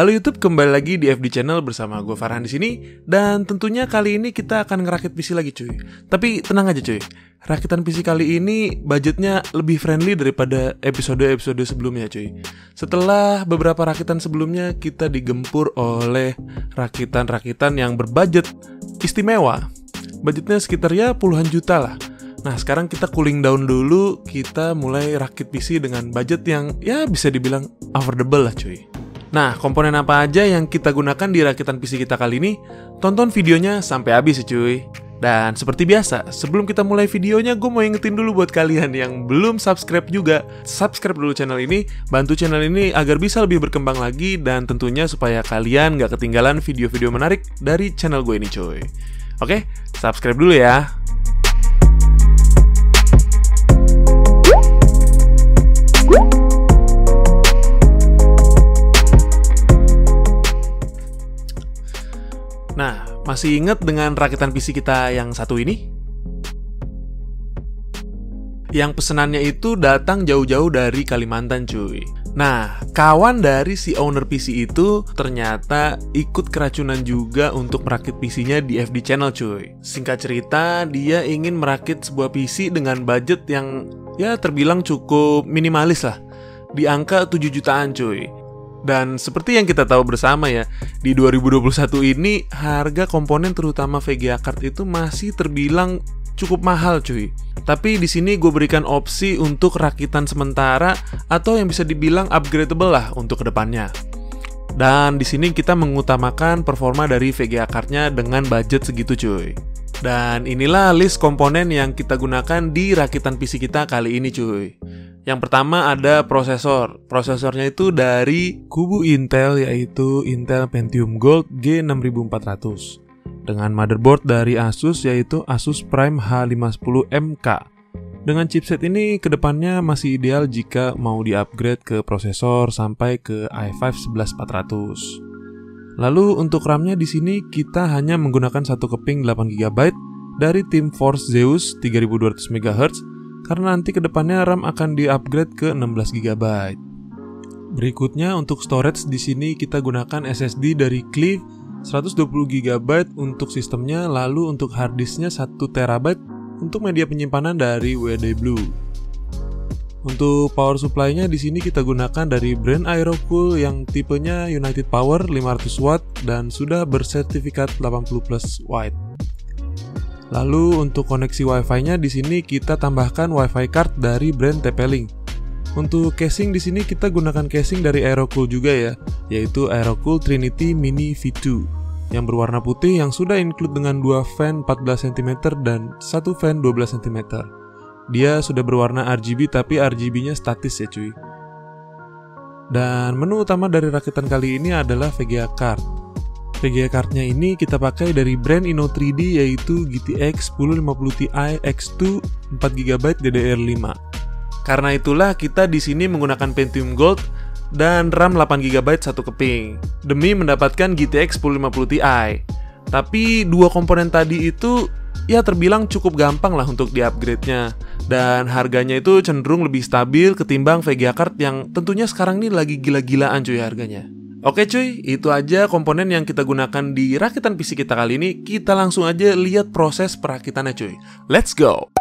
Halo YouTube, kembali lagi di FD Channel bersama gue Farhan di sini. Dan tentunya kali ini kita akan ngerakit PC lagi cuy. Tapi tenang aja cuy, rakitan PC kali ini budgetnya lebih friendly daripada episode-episode sebelumnya cuy. Setelah beberapa rakitan sebelumnya kita digempur oleh rakitan-rakitan yang berbudget istimewa. Budgetnya sekitar ya puluhan juta lah. Nah sekarang kita cooling down dulu, kita mulai rakit PC dengan budget yang ya bisa dibilang affordable lah cuy. Nah, komponen apa aja yang kita gunakan di rakitan PC kita kali ini? Tonton videonya sampai habis ya cuy. Dan seperti biasa, sebelum kita mulai videonya, gue mau ingetin dulu buat kalian yang belum subscribe juga, subscribe dulu channel ini, bantu channel ini agar bisa lebih berkembang lagi, dan tentunya supaya kalian gak ketinggalan video-video menarik dari channel gue ini cuy. Oke, subscribe dulu ya. Nah, masih inget dengan rakitan PC kita yang satu ini? Yang pesenannya itu datang jauh-jauh dari Kalimantan cuy. Nah, kawan dari si owner PC itu ternyata ikut keracunan juga untuk merakit PC-nya di FD Channel cuy. Singkat cerita, dia ingin merakit sebuah PC dengan budget yang ya terbilang cukup minimalis lah. Di angka 7 jutaan cuy. Dan seperti yang kita tahu bersama ya, di 2021 ini harga komponen terutama VGA card itu masih terbilang cukup mahal cuy. Tapi di sini gue berikan opsi untuk rakitan sementara atau yang bisa dibilang upgradable lah untuk kedepannya. Dan di sini kita mengutamakan performa dari VGA cardnya dengan budget segitu cuy. Dan inilah list komponen yang kita gunakan di rakitan PC kita kali ini cuy. Yang pertama ada prosesor. Prosesornya itu dari kubu Intel, yaitu Intel Pentium Gold G6400. Dengan motherboard dari Asus, yaitu Asus Prime H510MK. Dengan chipset ini kedepannya masih ideal jika mau di-upgrade ke prosesor sampai ke i5 11400. Lalu untuk RAM-nya di sini kita hanya menggunakan satu keping 8GB dari Team Force Zeus 3200 MHz. Karena nanti kedepannya RAM akan di-upgrade ke 16GB. Berikutnya untuk storage di sini kita gunakan SSD dari Clive 120GB untuk sistemnya, lalu untuk harddisknya 1TB untuk media penyimpanan dari WD Blue. Untuk power supply-nya di sini kita gunakan dari brand Aerocool yang tipenya United Power 500W dan sudah bersertifikat 80+ White. Lalu untuk koneksi Wi-Fi-nya di sini kita tambahkan Wi-Fi card dari brand TP-Link. Untuk casing di sini kita gunakan casing dari Aerocool juga ya, yaitu Aerocool Trinity Mini V2 yang berwarna putih yang sudah include dengan 2 fan 14 cm dan 1 fan 12 cm. Dia sudah berwarna RGB tapi RGB-nya statis ya cuy. Dan menu utama dari rakitan kali ini adalah VGA card. VGA cardnya ini kita pakai dari brand Inno3D yaitu GTX 1050 Ti X2 4GB DDR5. Karena itulah kita di sini menggunakan Pentium Gold dan RAM 8GB satu keping demi mendapatkan GTX 1050 Ti. Tapi dua komponen tadi itu ya terbilang cukup gampang lah untuk di-upgrade-nya. Dan harganya itu cenderung lebih stabil ketimbang VGA card yang tentunya sekarang ini lagi gila-gilaan cuy harganya. Oke cuy, itu aja komponen yang kita gunakan di rakitan PC kita kali ini. Kita langsung aja lihat proses perakitannya cuy. Let's go!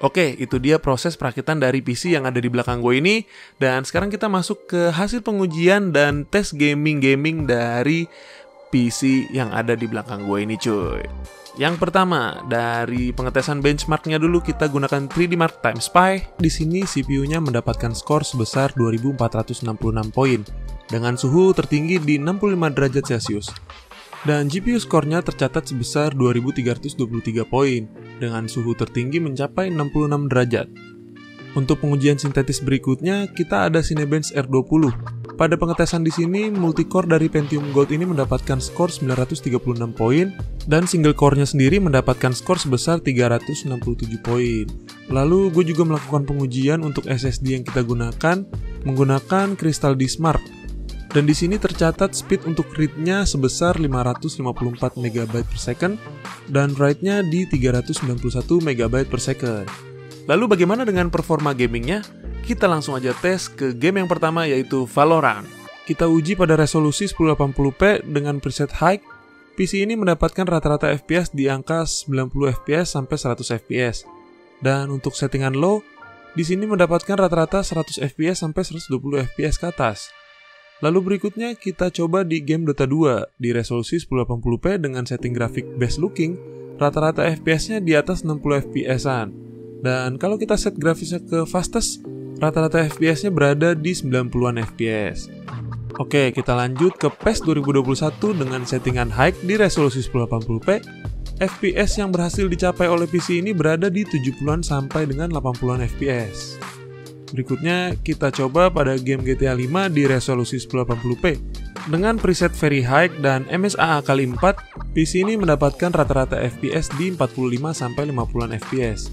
Oke, itu dia proses perakitan dari PC yang ada di belakang gue ini. Dan sekarang kita masuk ke hasil pengujian dan tes gaming dari PC yang ada di belakang gue ini cuy. Yang pertama, dari pengetesan benchmarknya dulu kita gunakan 3D Mark Time Spy. Di sini CPU-nya mendapatkan skor sebesar 2466 poin dengan suhu tertinggi di 65 derajat Celcius. Dan GPU skornya tercatat sebesar 2323 poin dengan suhu tertinggi mencapai 66 derajat. Untuk pengujian sintetis berikutnya, kita ada Cinebench R20. Pada pengetesan di sini, multicore dari Pentium Gold ini mendapatkan skor 936 poin dan single core-nya sendiri mendapatkan skor sebesar 367 poin. Lalu gue juga melakukan pengujian untuk SSD yang kita gunakan menggunakan Crystal Disk Mark. Dan di sini tercatat speed untuk read-nya sebesar 554 MB per second dan write-nya di 391 MB per second. Lalu bagaimana dengan performa gamingnya? Kita langsung aja tes ke game yang pertama yaitu Valorant. Kita uji pada resolusi 1080p dengan preset high. PC ini mendapatkan rata-rata FPS di angka 90 FPS sampai 100 FPS. Dan untuk settingan low, di sini mendapatkan rata-rata 100 FPS sampai 120 FPS ke atas. Lalu berikutnya kita coba di game Dota 2 di resolusi 1080p dengan setting grafik best looking, rata-rata FPS-nya di atas 60 FPS-an. Dan kalau kita set grafisnya ke fastest, rata-rata FPS-nya berada di 90-an FPS. Oke, kita lanjut ke PES 2021 dengan settingan high di resolusi 1080p. FPS yang berhasil dicapai oleh PC ini berada di 70-an sampai dengan 80-an FPS. Berikutnya, kita coba pada game GTA 5 di resolusi 1080p. Dengan preset very high dan MSAA kali 4, PC ini mendapatkan rata-rata FPS di 45 sampai 50-an FPS.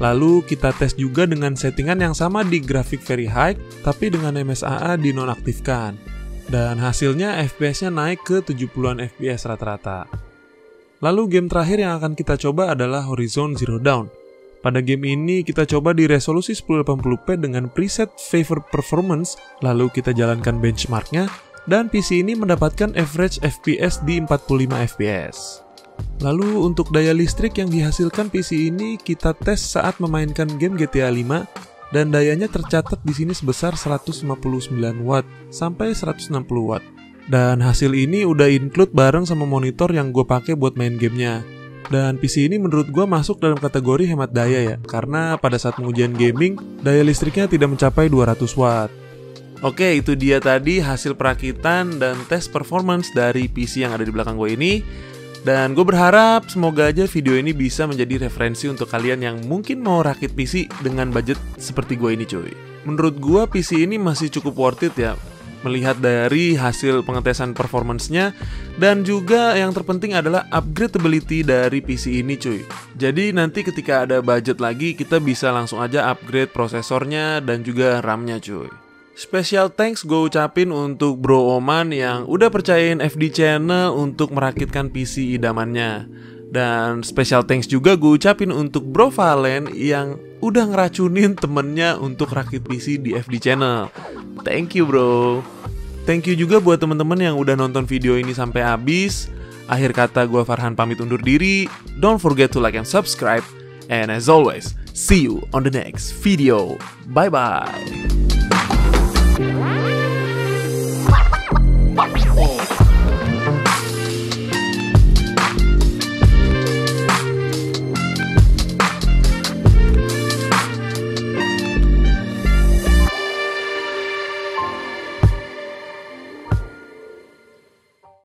Lalu kita tes juga dengan settingan yang sama di grafik very high, tapi dengan MSAA dinonaktifkan. Dan hasilnya FPS-nya naik ke 70-an FPS rata-rata. Lalu game terakhir yang akan kita coba adalah Horizon Zero Dawn. Pada game ini kita coba di resolusi 1080p dengan preset Favor Performance, lalu kita jalankan benchmarknya, dan PC ini mendapatkan average FPS di 45 FPS. Lalu untuk daya listrik yang dihasilkan PC ini kita tes saat memainkan game GTA 5 dan dayanya tercatat di sini sebesar 159 watt sampai 160 watt. Dan hasil ini udah include bareng sama monitor yang gue pakai buat main gamenya. Dan PC ini menurut gue masuk dalam kategori hemat daya ya, karena pada saat pengujian gaming daya listriknya tidak mencapai 200 watt. Oke, itu dia tadi hasil perakitan dan tes performance dari PC yang ada di belakang gue ini. Dan gue berharap semoga aja video ini bisa menjadi referensi untuk kalian yang mungkin mau rakit PC dengan budget seperti gue ini cuy. Menurut gue PC ini masih cukup worth it ya, melihat dari hasil pengetesan performance-nya. Dan juga yang terpenting adalah upgradability dari PC ini cuy. Jadi nanti ketika ada budget lagi kita bisa langsung aja upgrade prosesornya dan juga RAM-nya cuy. Special thanks gue ucapin untuk Bro Oman yang udah percayain FD Channel untuk merakitkan PC idamannya. Dan special thanks juga gue ucapin untuk Bro Valen yang udah ngeracunin temennya untuk rakit PC di FD Channel. Thank you bro. Thank you juga buat temen-temen yang udah nonton video ini sampai habis. Akhir kata gue Farhan pamit undur diri. Don't forget to like and subscribe. And as always, see you on the next video. Bye bye.